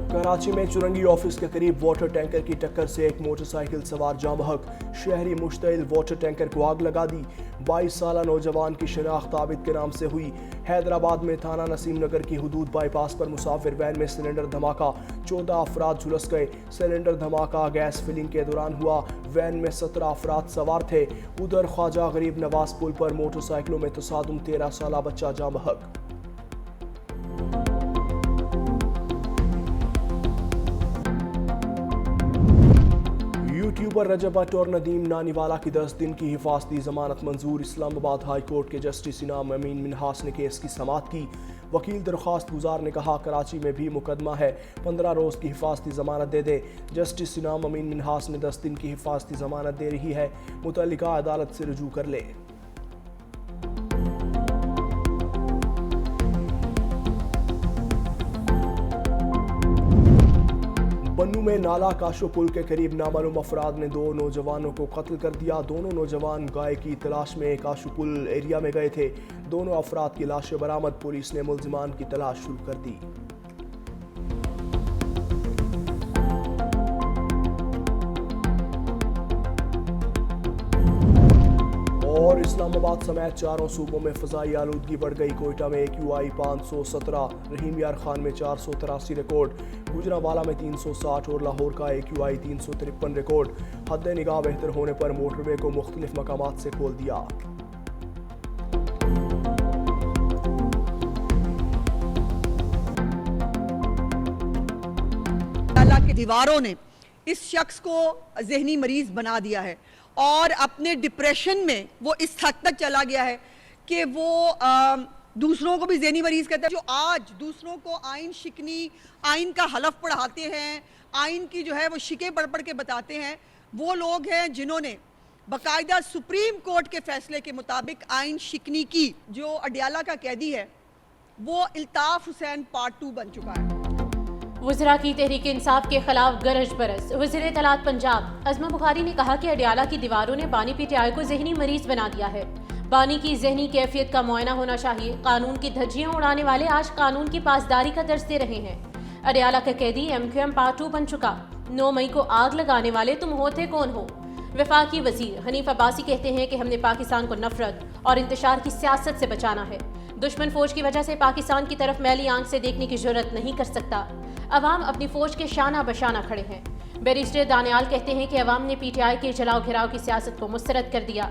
कराची में चुरंगी ऑफिस के करीब वाटर टैंकर की टक्कर से एक मोटरसाइकिल सवार जाँ बहक। शहरी मुश्तइल वाटर टैंकर को आग लगा दी। 22 साला नौजवान की शिनाख्त आबिद के नाम से हुई। हैदराबाद में थाना नसीम नगर की हुदूद बाईपास पर मुसाफिर वैन में सिलेंडर धमाका, 14 अफराद झुलस गए। सिलेंडर धमाका गैस फिलिंग के दौरान हुआ। वैन में 17 अफराद सवार थे। उधर ख्वाजा गरीब नवाज पुल पर मोटरसाइकिलों में तसादुम, 13 साला बच्चा जाँ बहक। यूट्यूबर रजब भट्ट और नदीम नानीवाला की 10 दिन की हिफाजती जमानत मंजूर। इस्लामाबाद हाई कोर्ट के जस्टिस इनाम अमीन मिन्हास ने केस की समाअत की। वकील दरख्वास्त गुजार ने कहा, कराची में भी मुकदमा है, 15 रोज की हिफाजती जमानत दे दे। जस्टिस इनाम अमीन मिन्हास ने 10 दिन की हिफाजती जमानत दे रही है, मुतल्लिका अदालत से रुजू कर ले। बन्नू में नाला काशो पुल के करीब नामालूम अफराद ने 2 नौजवानों को कत्ल कर दिया। दोनों नौजवान गाय की तलाश में काशो पुल एरिया में गए थे। दोनों अफराद की लाशें बरामद। पुलिस ने मुल्जिमान की तलाश शुरू कर दी। और इस्लामाबाद समेत 4 सूबों में फ़ज़ाई आलूदगी बढ़ गई। कोयटा में AQI 517, रहीम यार खान में 483 रिकॉर्ड, गुजरांवाला में 360 और लाहौर का AQI 353 रिकॉर्ड। हद निगाह बेहतर होने पर मोटरवे को मुख्तलिफ मकामात से खोल दिया। अल्लाह की दीवारों ने इस शख्स को जहनी मरीज बना दिया है और अपने डिप्रेशन में वो इस हद तक चला गया है कि वो दूसरों को भी ज़हनी मरीज कहता है। जो आज दूसरों को आइन शिकनी, आइन का हलफ पढ़ाते हैं, आइन की जो है वो शिकें पढ़ पढ़ के बताते हैं, वो लोग हैं जिन्होंने बाकायदा सुप्रीम कोर्ट के फैसले के मुताबिक आइन शिकनी की। जो अडियाला का कैदी है वो इल्ताफ हुसैन पार्ट 2 बन चुका है। वज़रा की तहरीक इंसाफ के खिलाफ गरज बरस। वज़ीर इत्तलात पंजाब अज़मा बुखारी ने कहा कि अडियाला की दीवारों ने बानी PTI को जहनी मरीज बना दिया है। बानी की जहनी कैफियत का मुआयना होना चाहिए। कानून की धज्जियां उड़ाने वाले आज कानून की पासदारी का दर्ज दे रहे हैं। अडियाला का कैदी MQM पार्ट 2 बन चुका। 9 मई को आग लगाने वाले तुम होते कौन हो? वफाकी वजीर हनीफ अब्बासी कहते हैं कि हमने पाकिस्तान को नफरत और इंतशार की सियासत से बचाना है। दुश्मन फौज की वजह से पाकिस्तान की तरफ मैली आंख से देखने की जरूरत नहीं कर सकता। अवाम अपनी फौज के शाना बशाना खड़े हैं। बैरिस्टर दानियाल कहते हैं कि अवाम ने PTI के जलाओ घिराव की सियासत को मुस्तरद कर दिया।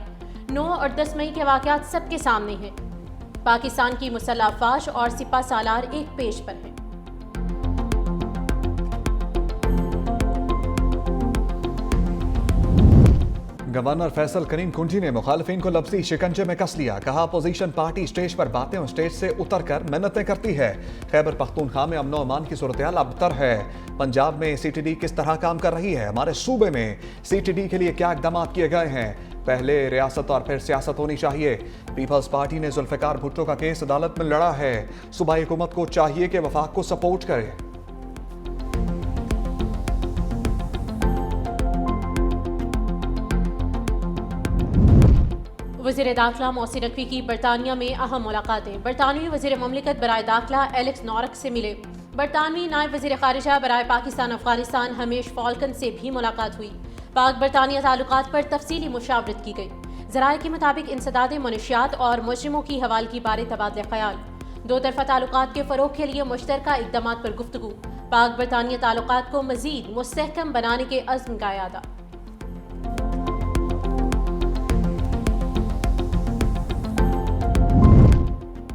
9 और 10 मई के वाक़यात सबके सामने हैं। पाकिस्तान की मुसल्लह अफवाज और सिपा सालार एक पेज पर हैं। गवर्नर फैसल करीम कुंजी ने मुखालिफिन को लफ्जी शिकंजे में कस लिया। कहा, अपोजिशन पार्टी स्टेज पर बातें और स्टेज से उतर कर मिन्नतें करती है। खैबर पख्तूनख्वा में अमन अमान की सूरत-ए-हाल अबतर है। पंजाब में CTD किस तरह काम कर रही है? हमारे सूबे में CTD के लिए क्या इकदाम किए गए हैं? पहले रियासत और फिर सियासत होनी चाहिए। पीपल्स पार्टी ने जुल्फिकार भुट्टो का केस अदालत में लड़ा है। सूबाई हुकूमत को चाहिए कि वफाक को सपोर्ट करे। वज़ीर दाखिला मोहसिन नकवी की बरतानिया में अहम मुलाकातें। बरतानवी वज़ीर ममलिकत बराए दाखिला एलेक्स नॉरक से मिले। बरतानवी नायब वज़ीर खारिजा बराए पाकिस्तान अफगानिस्तान हमेश फॉल्कन से भी मुलाकात हुई। पाक बरतानिया ताल्लुकात पर तफसीली मुशावरत की गई। ज़राए के मुताबिक इंसदाद मनशियात और मुजरिमों की हवालगी बारे तबादला ख्याल। 2 तरफ़ा ताल्लुकात के फ़रोग़ के लिए मुश्तरका इक़दामात पर गुफ्तगू। पाक बरतानिया ताल्लुकात को मज़ीद मुस्तहकम बनाने के अज़्म का यादा।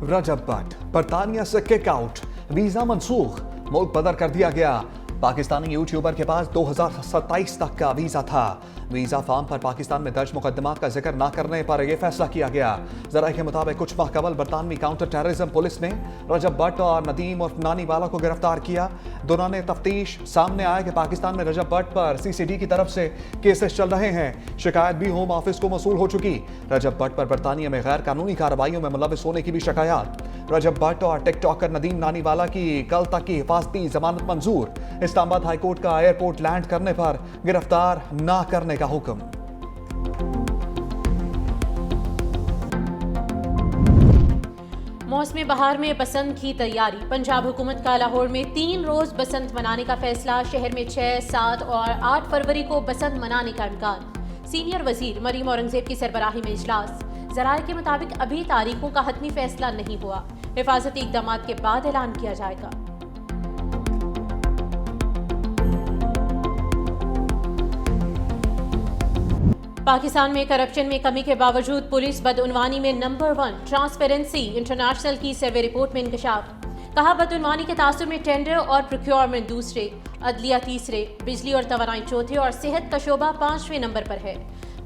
रजब भट्ट बरतानिया से किक आउट, वीजा मनसूख, मुल्क बदर कर दिया गया। पाकिस्तानी यूट्यूबर के पास 2027 तक का वीजा था। वीजा फॉर्म पर पाकिस्तान में दर्ज मुकदमात का जिक्र न करने पर यह फैसला किया गया। जराये के मुताबिक कुछ माह कबल बरतानवी काउंटर टेररिज्म पुलिस ने रजब भट्ट और नदीम और नानीवाला को गिरफ्तार किया। दौरान तफ्तीश सामने आया कि पाकिस्तान में रजब भट्ट पर CCD की तरफ से केसेस चल रहे हैं। शिकायत भी होम ऑफिस को मसूल हो चुकी। रजब भट्ट पर बरतानिया में गैर कानूनी कार्रवाइयों में मुलविस होने की भी शिकायत। रजब भट्ट और टिकटॉकर नदीम नानीवाला की कल तक की हिफाजती जमानत मंजूर। इस्लामाबाद हाईकोर्ट का एयरपोर्ट लैंड करने पर गिरफ्तार न करने का हुक्म। मौसम बहार में बसंत की तैयारी। पंजाब हुकूमत का लाहौर में 3 रोज बसंत मनाने का फैसला। शहर में 6, 7 और 8 फरवरी को बसंत मनाने का इम्कान। सीनियर वजीर मरीम औरंगजेब की सरबराही में इजलास। ज़राए के मुताबिक अभी तारीखों का हतमी फैसला नहीं हुआ। हिफाजती इक़दाम के बाद ऐलान किया जाएगा। पाकिस्तान में करप्शन में कमी के बावजूद पुलिस बदउनवानी में नंबर 1। ट्रांसपेरेंसी इंटरनेशनल की सर्वे रिपोर्ट में इंकशाफ। कहा, बदउनवानी के तासुर में टेंडर और प्रोक्योरमेंट दूसरे, अदलिया तीसरे, बिजली और तवानाई चौथे और सेहत का शोबा 5वें नंबर पर है।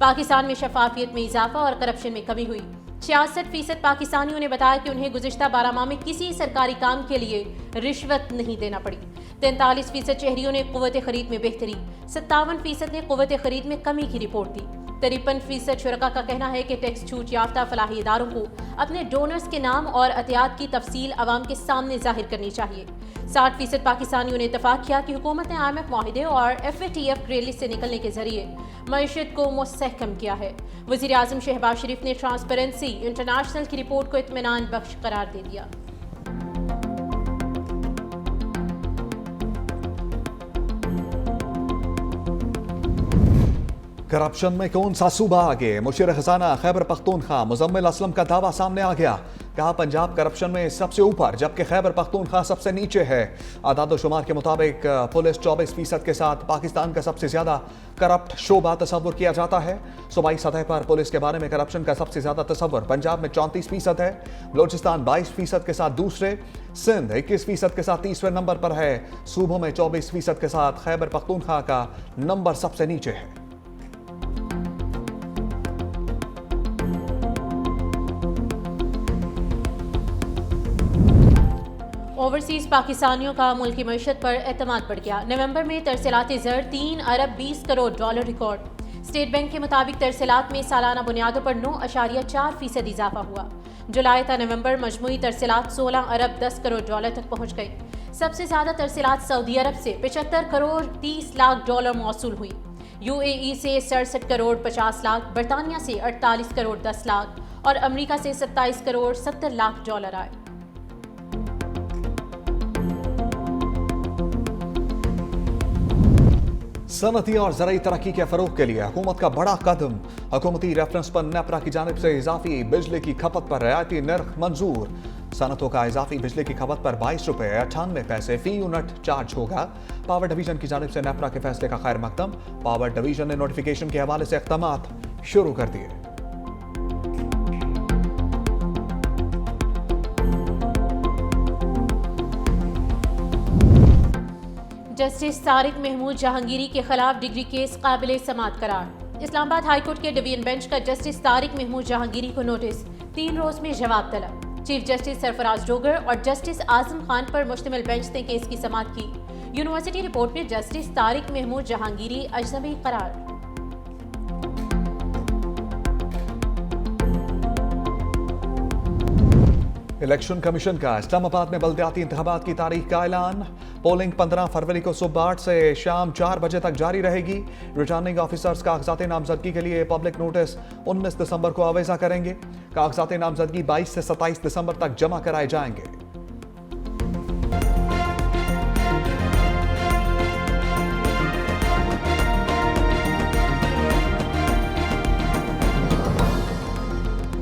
पाकिस्तान में शफाफियत में इजाफा और करप्शन में कमी हुई। 66% पाकिस्तानियों ने बताया कि उन्हें गुज़िश्ता 12 माह में किसी सरकारी काम के लिए रिश्वत नहीं देना पड़ी। 43% शहरियों ने क़ुव्वत ख़रीद में बेहतरी। 57% ने क़ुव्वत ख़रीद में कमी की रिपोर्ट दी। 53% शुरका का कहना है कि टैक्स छूट याफ्ता फलाही इदारों को अपने डोनर्स के नाम और अतियात की तफसील अवाम के सामने जाहिर करनी चाहिए। 60% पाकिस्तानियों ने इत्तफाक किया कि हुकूमत ने IMF मुआहिदे और FATF ग्रे लिस्ट से निकलने के जरिए मईशत को मुस्तहकम किया है। वज़ीर आज़म शहबाज शरीफ ने ट्रांसपेरेंसी इंटरनेशनल की रिपोर्ट को इत्मीनान बख्श करार दे दिया। करप्शन में कौन सा सूबा आगे? मुशीर खजाना खैबर पख्तूनख्वा मुजम्मिल असलम का दावा सामने आ गया। कहा, पंजाब करप्शन में सबसे ऊपर जबकि खैबर पख्तूनख्वा सबसे नीचे है। आदाद शुमार के मुताबिक पुलिस 24% के साथ पाकिस्तान का सबसे ज्यादा करप्ट शोबा तस्वुर किया जाता है। सूबाई सतह पर पुलिस के बारे में करप्शन का सबसे ज्यादा तस्वुर पंजाब में 34% है। बलोचिस्तान 22% के साथ दूसरे, सिंध 21% के साथ तीसरे नंबर पर है। सूबों में 24% के साथ खैबर पख्तूनख्वा का नंबर सबसे नीचे है। ओवरसीज पाकिस्तानियों का मुल्की मईशत पर एतमाद बढ़ गया। नवंबर में तरसीलाती ज़र 3 अरब 20 crore dollar record. State bank के मुताबिक तरसीलात में सालाना बुनियादों पर 9.4% इजाफा हुआ। जुलाई ta नवंबर मजमूई तरसीलात 16 अरब 10 करोड़ डॉलर तक पहुँच गई। सबसे ज़्यादा तरसीलात सऊदी अरब से 75 करोड़ 30 लाख डॉलर मौसूल हुई। UAE से 67 करोड़ 50 लाख, बरतानिया से 48 करोड़ 10 लाख और अमरीका से 27 करोड़ 70 लाख डॉलर आए। सनती और ज़राई तरक्की के फरोग के लिए हुकूमत का बड़ा कदम। हुकूमती रेफरेंस पर नेपरा की जानिब से इजाफी बिजली की खपत पर रियायती नर्ख मंजूर। सनतों का इजाफी बिजली की खपत पर 22 रुपये 98 पैसे फी यूनिट चार्ज होगा। पावर डिवीजन की जानिब से नेपरा के फैसले का खैर मकदम। पावर डिवीजन ने नोटिफिकेशन के हवाले से इक़दामात शुरू कर दिए। जस्टिस तारिक महमूद जहांगीरी के खिलाफ डिग्री केस काबिल समाअत करार। इस्लामाबाद हाईकोर्ट के डिवीजन बेंच का जस्टिस तारिक महमूद जहांगीरी को नोटिस। 3 रोज में जवाब तलब। चीफ जस्टिस सरफराज डोगर और जस्टिस आजम खान पर मुश्तमिल बेंच ने केस की समाअत की। यूनिवर्सिटी रिपोर्ट में जस्टिस तारिक महमूद जहांगीरी अजनबी करार। इलेक्शन कमीशन का इस्लामाबाद में बल्दियाती इंतखाबात की तारीख का ऐलान। पोलिंग 15 फरवरी को सुबह 8 से शाम 4 बजे तक जारी रहेगी। रिटर्निंग ऑफिसर्स कागजात नामजदगी के लिए पब्लिक नोटिस 19 दिसंबर को आवेजा करेंगे। कागजात नामजदगी 22 से 27 दिसंबर तक जमा कराए जाएंगे।